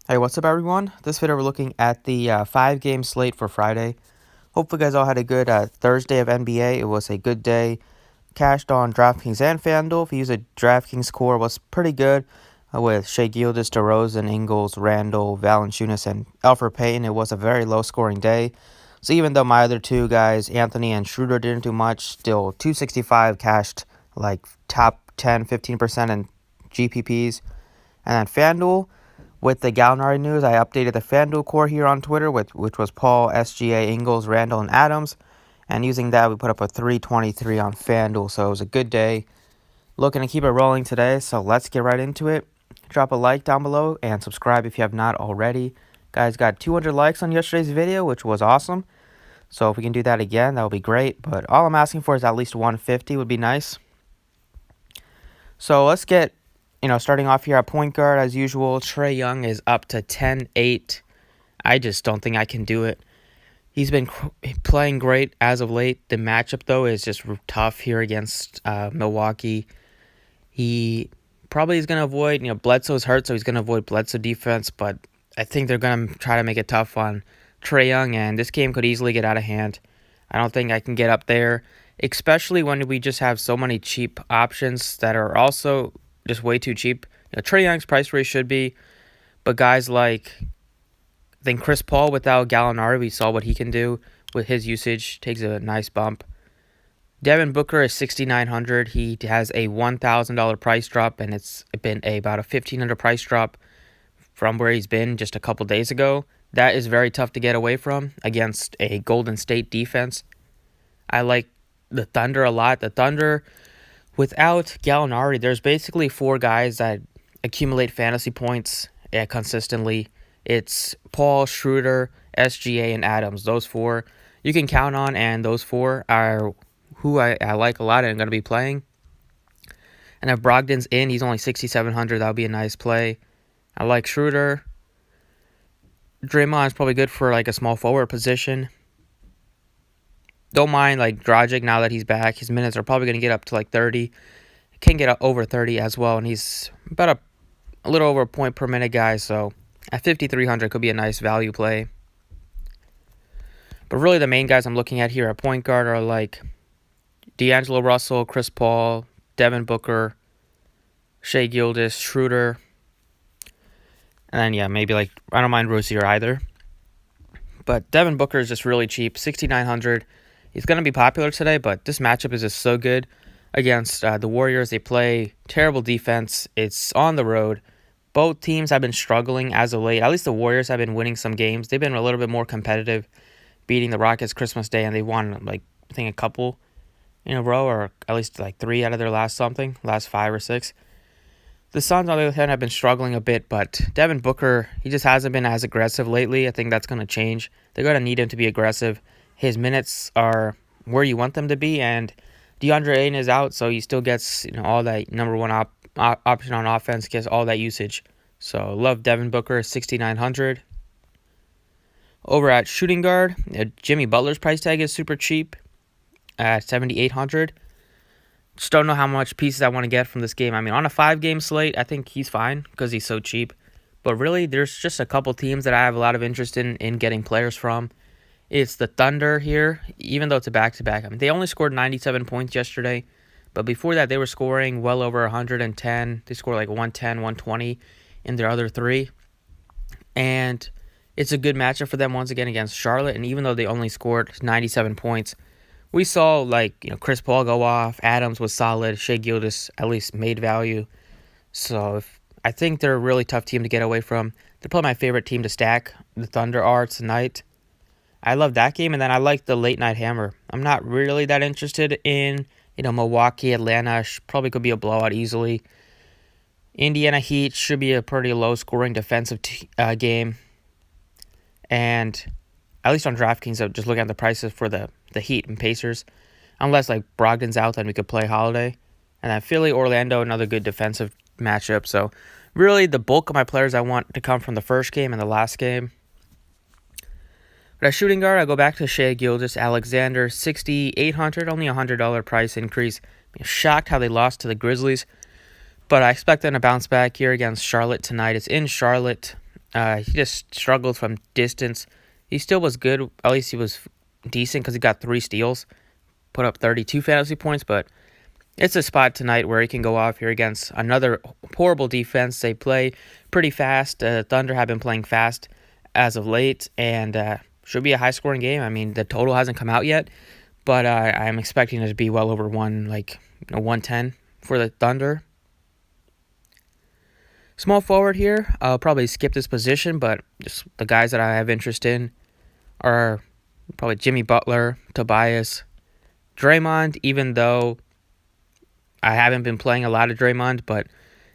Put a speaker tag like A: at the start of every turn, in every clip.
A: Hey, what's up, everyone? This video we're looking at the 5-game slate for Friday. Hopefully, you guys all had a good Thursday of NBA. It was a good day. Cashed on Draftkings and Fanduel. If you use a Draftkings core, it was pretty good with Shai Gilgeous, DeRozan, Ingles, Randall, Valanciunas, and Elfrid Payton. It was a very low-scoring day. So even though my other two guys, Anthony and Schroeder, didn't do much, still 265 cashed like top 10, 15% in GPPs. And then Fanduel. With the Gallinari news, I updated the FanDuel core here on Twitter, which was Paul, SGA, Ingles, Randall, and Adams. And using that, we put up a 323 on FanDuel, so it was a good day. Looking to keep it rolling today, so let's get right into it. Drop a like down below and subscribe if you have not already. Guys, got 200 likes on yesterday's video, which was awesome. So if we can do that again, that would be great. But all I'm asking for is at least 150 would be nice. So let's get starting off here at point guard, as usual. Trae Young is up to 10-8. I just don't think I can do it. He's been playing great as of late. The matchup, though, is just tough here against Milwaukee. He probably is going to avoid, Bledsoe's hurt, so he's going to avoid Bledsoe defense, but I think they're going to try to make it tough on Trae Young, and this game could easily get out of hand. I don't think I can get up there, especially when we just have so many cheap options that are also just way too cheap. Trae Young's price range should be, but guys like, I think Chris Paul without Gallinari, we saw what he can do with his usage, takes a nice bump. Devin Booker is 6,900. He has a $1,000 price drop, and it's been about a $1,500 price drop from where he's been just a couple days ago. That is very tough to get away from against a Golden State defense. I like the Thunder a lot. The Thunder, without Gallinari, there's basically four guys that accumulate fantasy points consistently. It's Paul, Schroeder, SGA, and Adams. Those four you can count on, and those four are who I like a lot and I'm going to be playing. And if Brogdon's in, he's only 6,700. That'll be a nice play. I like Schroeder. Draymond's probably good for like a small forward position. Don't mind like Dragic now that he's back. His minutes are probably going to get up to like 30. Can get over 30 as well, and he's about a little over a point per minute guy, so at 5,300 could be a nice value play. But really the main guys I'm looking at here at point guard are like D'Angelo Russell, Chris Paul, Devin Booker, Shai Gilgeous, Schroeder, and then maybe like I don't mind Rozier either. But Devin Booker is just really cheap, 6,900. He's going to be popular today, but this matchup is just so good against the Warriors. They play terrible defense. It's on the road. Both teams have been struggling as of late. At least the Warriors have been winning some games. They've been a little bit more competitive, beating the Rockets Christmas Day, and they won, like, I think a couple in a row, or at least like 3 out of their last 5 or 6. The Suns, on the other hand, have been struggling a bit, but Devin Booker, he just hasn't been as aggressive lately. I think that's going to change. They're going to need him to be aggressive. His minutes are where you want them to be, and DeAndre Ayton is out, so he still gets all that number one option on offense, gets all that usage. So love Devin Booker, 6,900. Over at shooting guard, Jimmy Butler's price tag is super cheap at 7,800. Just don't know how much pieces I want to get from this game. I mean, on a 5-game slate, I think he's fine because he's so cheap. But really, there's just a couple teams that I have a lot of interest in getting players from. It's the Thunder here, even though it's a back-to-back. I mean, they only scored 97 points yesterday. But before that, they were scoring well over 110. They scored like 110, 120 in their other 3. And it's a good matchup for them once again against Charlotte. And even though they only scored 97 points, we saw Chris Paul go off. Adams was solid. Shai Gilgeous at least made value. So I think they're a really tough team to get away from. They're probably my favorite team to stack. The Thunder are tonight. I love that game, and then I like the late night hammer. I'm not really that interested in Milwaukee, Atlanta. Probably could be a blowout easily. Indiana Heat should be a pretty low scoring defensive game. And at least on Draftkings, I'm just looking at the prices for the Heat and Pacers. Unless like Brogdon's out, then we could play Holiday. And then Philly, Orlando, another good defensive matchup. So really the bulk of my players I want to come from the first game and the last game. But at shooting guard, I go back to Shai Gilgeous, Alexander, 6,800, only a $100 price increase. I'm shocked how they lost to the Grizzlies. But I expect them to bounce back here against Charlotte tonight. It's in Charlotte. He just struggled from distance. He still was good. At least he was decent because he got 3 steals, put up 32 fantasy points. But it's a spot tonight where he can go off here against another horrible defense. They play pretty fast. Thunder have been playing fast as of late, and should be a high-scoring game. I mean, the total hasn't come out yet, but I'm expecting it to be well over 110 for the Thunder. Small forward here, I'll probably skip this position, but just the guys that I have interest in are probably Jimmy Butler, Tobias, Draymond, even though I haven't been playing a lot of Draymond, but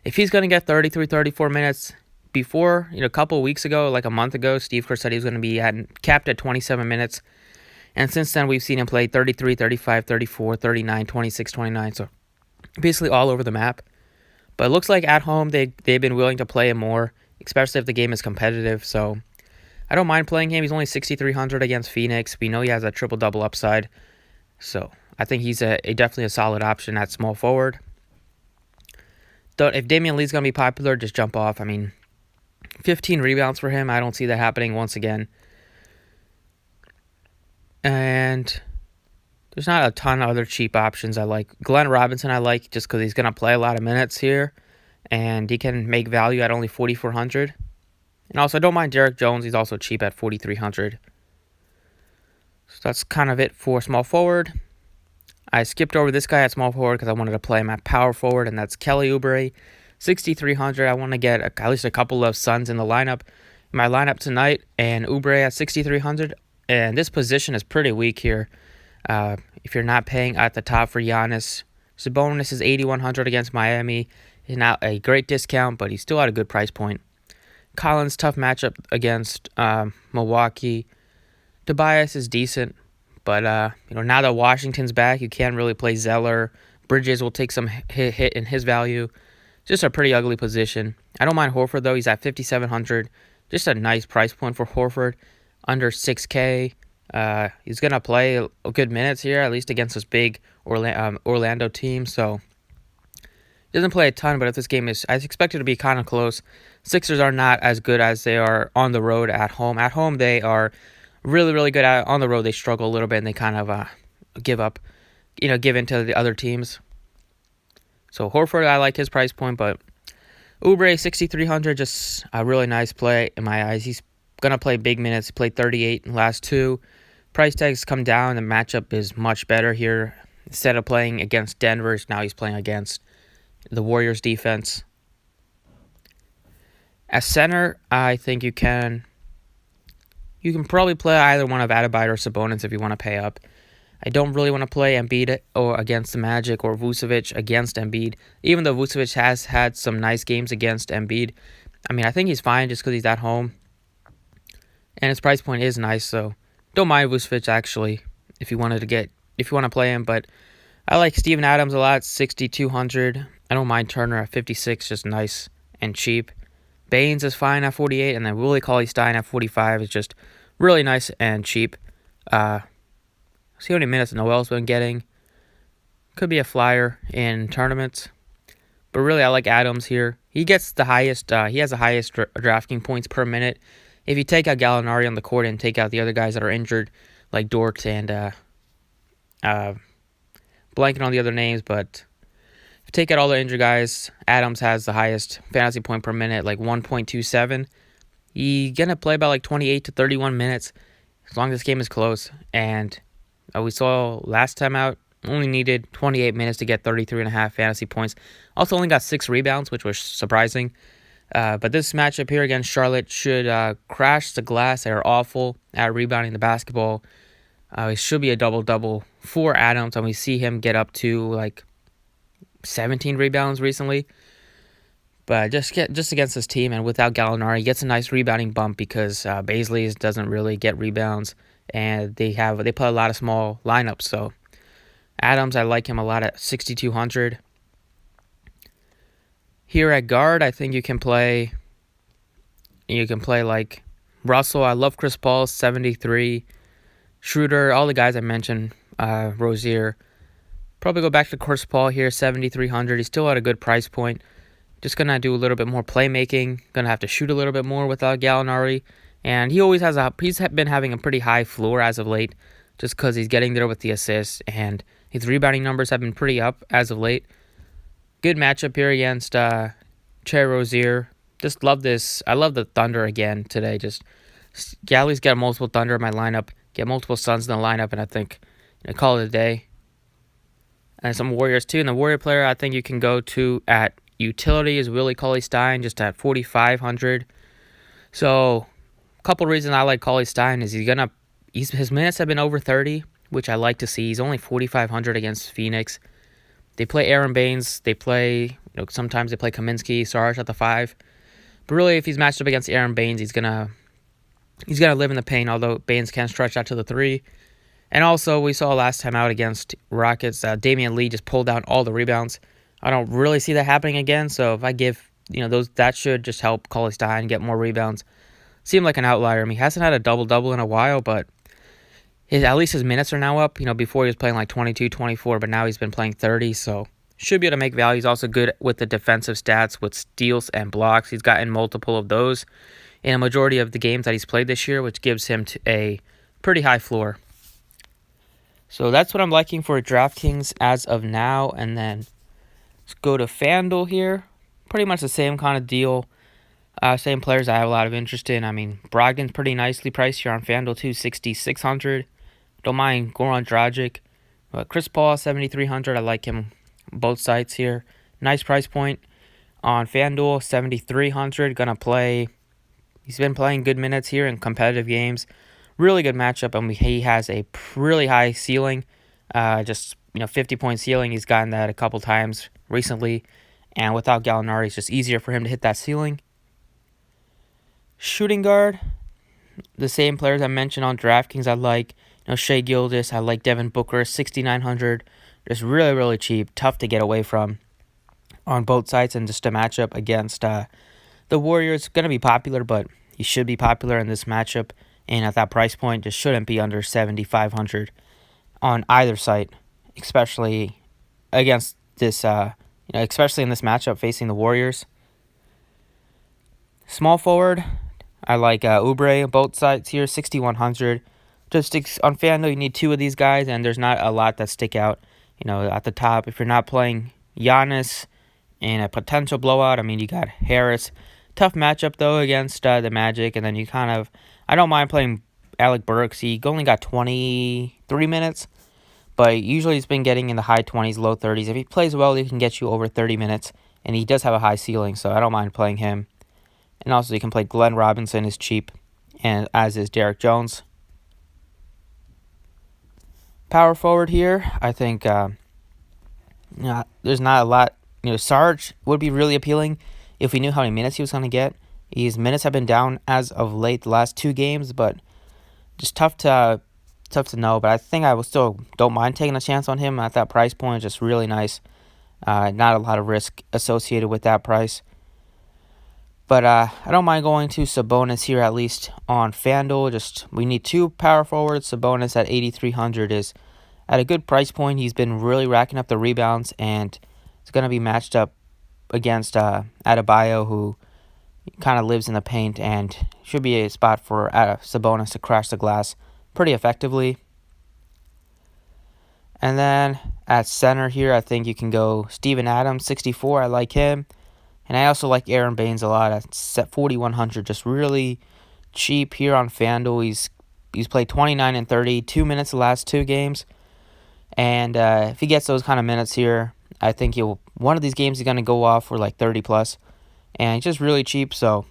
A: if he's going to get 33, 34 minutes, before, a couple of weeks ago, like a month ago, Steve Kerr said he was going to be capped at 27 minutes, and since then we've seen him play 33, 35, 34, 39, 26, 29, so basically all over the map. But it looks like at home they've been willing to play him more, especially if the game is competitive. So I don't mind playing him. He's only 6,300 against Phoenix. We know he has a triple-double upside. So I think he's definitely a solid option at small forward. If Damian Lee's going to be popular, just jump off. I mean, 15 rebounds for him. I don't see that happening once again. And there's not a ton of other cheap options I like. Glenn Robinson I like just because he's going to play a lot of minutes here, and he can make value at only 4,400. And also, I don't mind Derek Jones. He's also cheap at 4,300. So that's kind of it for small forward. I skipped over this guy at small forward because I wanted to play him at power forward, and that's Kelly Oubre, 6,300. I want to get at least a couple of Suns in the lineup. In my lineup tonight, and Oubre at 6,300. And this position is pretty weak here. If you're not paying at the top for Giannis, Sabonis is 8,100 against Miami. He's not a great discount, but he's still at a good price point. Collins, tough matchup against Milwaukee. Tobias is decent, but now that Washington's back, you can't really play Zeller. Bridges will take some hit in his value. Just a pretty ugly position. I don't mind Horford, though. He's at 5,700. Just a nice price point for Horford. Under 6K. He's going to play good minutes here, at least against this big Orlando team. So he doesn't play a ton, but if this game I expect it to be kind of close. Sixers are not as good as they are on the road at home. At home, they are really, really good. On the road, they struggle a little bit, and they kind of give up, give in to the other teams. So Horford, I like his price point, but Oubre, 6,300, just a really nice play in my eyes. He's going to play big minutes. He played 38 in the last 2. Price tags come down. The matchup is much better here. Instead of playing against Denver, now he's playing against the Warriors defense. As center, I think you can probably play either one of Adebayo or Sabonis if you want to pay up. I don't really want to play Embiid or against the Magic or Vucevic against Embiid, even though Vucevic has had some nice games against Embiid. I mean, I think he's fine just because he's at home. And his price point is nice, so don't mind Vucevic actually if you want to play him. But I like Steven Adams a lot, 6,200. I don't mind Turner at 56, just nice and cheap. Baines is fine at 48, and then Willie Cauley-Stein at 45 is just really nice and cheap. See how many minutes Noel's been getting. Could be a flyer in tournaments. But really, I like Adams here. He gets the highest. He has the highest drafting points per minute. If you take out Gallinari on the court and take out the other guys that are injured, like Dort and blanking on the other names, but if you take out all the injured guys, Adams has the highest fantasy point per minute, like 1.27. He's going to play about like 28 to 31 minutes as long as this game is close. And we saw last time out, only needed 28 minutes to get 33.5 fantasy points. Also only got 6 rebounds, which was surprising. But this matchup here against Charlotte should crash the glass. They are awful at rebounding the basketball. It should be a double-double for Adams, and we see him get up to like 17 rebounds recently. But just against this team and without Gallinari, he gets a nice rebounding bump because Baisley doesn't really get rebounds, and they play a lot of small lineups. So Adams, I like him a lot at 6,200. Here at guard, I think you can play like Russell. I love Chris Paul, 73. Schroeder, all the guys I mentioned, Rozier. Probably go back to Chris Paul here, 7,300. He's still at a good price point. Just going to do a little bit more playmaking. Going to have to shoot a little bit more without Gallinari. And he always he's been having a pretty high floor as of late, just because he's getting there with the assists, and his rebounding numbers have been pretty up as of late. Good matchup here against Che Rozier. Just love this. I love the Thunder again today. Just Gally's got multiple Thunder in my lineup, get multiple Suns in the lineup, and I think call it a day. And some Warriors too. And the Warrior player I think you can go to at utility is Willie Cauley-Stein, just at 4,500. So a couple reasons I like Cauley-Stein is his minutes have been over 30, which I like to see. He's only 4,500 against Phoenix. They play Aaron Baines. They play, sometimes they play Kaminsky, Sarge at the 5. But really, if he's matched up against Aaron Baines, he's gonna live in the paint. Although Baines can stretch out to the 3. And also, we saw last time out against Rockets, Damian Lee just pulled down all the rebounds. I don't really see that happening again. So if I give that should just help Cauley-Stein get more rebounds. Seemed like an outlier. I mean, he hasn't had a double-double in a while, but at least his minutes are now up. Before he was playing like 22, 24, but now he's been playing 30, so should be able to make value. He's also good with the defensive stats with steals and blocks. He's gotten multiple of those in a majority of the games that he's played this year, which gives him a pretty high floor. So that's what I'm liking for Draftkings as of now. And then let's go to Fanduel here. Pretty much the same kind of deal. Same players I have a lot of interest in. I mean, Brogdon's pretty nicely priced here on Fanduel too, 6,600. Don't mind Goran Dragic. But Chris Paul, 7,300. I like him both sides here. Nice price point on Fanduel, 7,300. He's been playing good minutes here in competitive games. Really good matchup, and he has a really high ceiling. 50-point ceiling. He's gotten that a couple times recently. And without Gallinari, it's just easier for him to hit that ceiling. Shooting guard, the same players I mentioned on DraftKings I like. Shai Gilgeous, I like Devin Booker, 6,900. Just really, really cheap. Tough to get away from on both sides, and just a matchup against the Warriors. Going to be popular, but he should be popular in this matchup. And at that price point, just shouldn't be under 7,500 on either side, especially against this, especially in this matchup facing the Warriors. Small forward, I like Oubre, both sides here, 6,100. Just on Fanduel, you need 2 of these guys, and there's not a lot that stick out. At the top, if you're not playing Giannis in a potential blowout, I mean, you got Harris. Tough matchup, though, against the Magic, and then I don't mind playing Alec Burks. He only got 23 minutes, but usually he's been getting in the high 20s, low 30s. If he plays well, he can get you over 30 minutes, and he does have a high ceiling, so I don't mind playing him. And also, you can play Glenn Robinson, is cheap, and as is Derek Jones. Power forward here, I think there's not a lot. Sarge would be really appealing if we knew how many minutes he was going to get. His minutes have been down as of late, the last 2 games, but just tough to know. But I think I will still don't mind taking a chance on him at that price point. Just really nice. Not a lot of risk associated with that price. But I don't mind going to Sabonis here, at least on Fanduel. We need 2 power forwards. Sabonis at 8,300 is at a good price point. He's been really racking up the rebounds, and it's going to be matched up against Adebayo, who kind of lives in the paint, and should be a spot for Sabonis to crash the glass pretty effectively. And then at center here, I think you can go Steven Adams, 64. I like him. And I also like Aaron Baines a lot at 4,100. Just really cheap here on Fanduel. He's played 29 and 30, 2 minutes the last 2 games. And if he gets those kind of minutes here, I think one of these games he's going to go off for like 30 plus. And he's just really cheap, so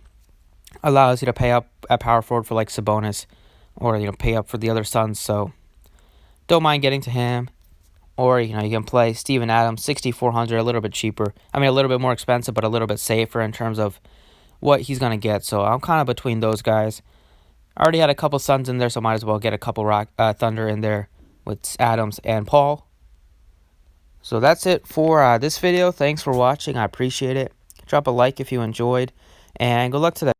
A: allows you to pay up at power forward for like Sabonis, or pay up for the other Suns. So don't mind getting to him. Or, you can play Steven Adams, 6,400, a little bit cheaper. I mean, a little bit more expensive, but a little bit safer in terms of what he's going to get. So I'm kind of between those guys. I already had a couple Suns in there, so might as well get a couple Thunder in there with Adams and Paul. So that's it for this video. Thanks for watching. I appreciate it. Drop a like if you enjoyed. And good luck to the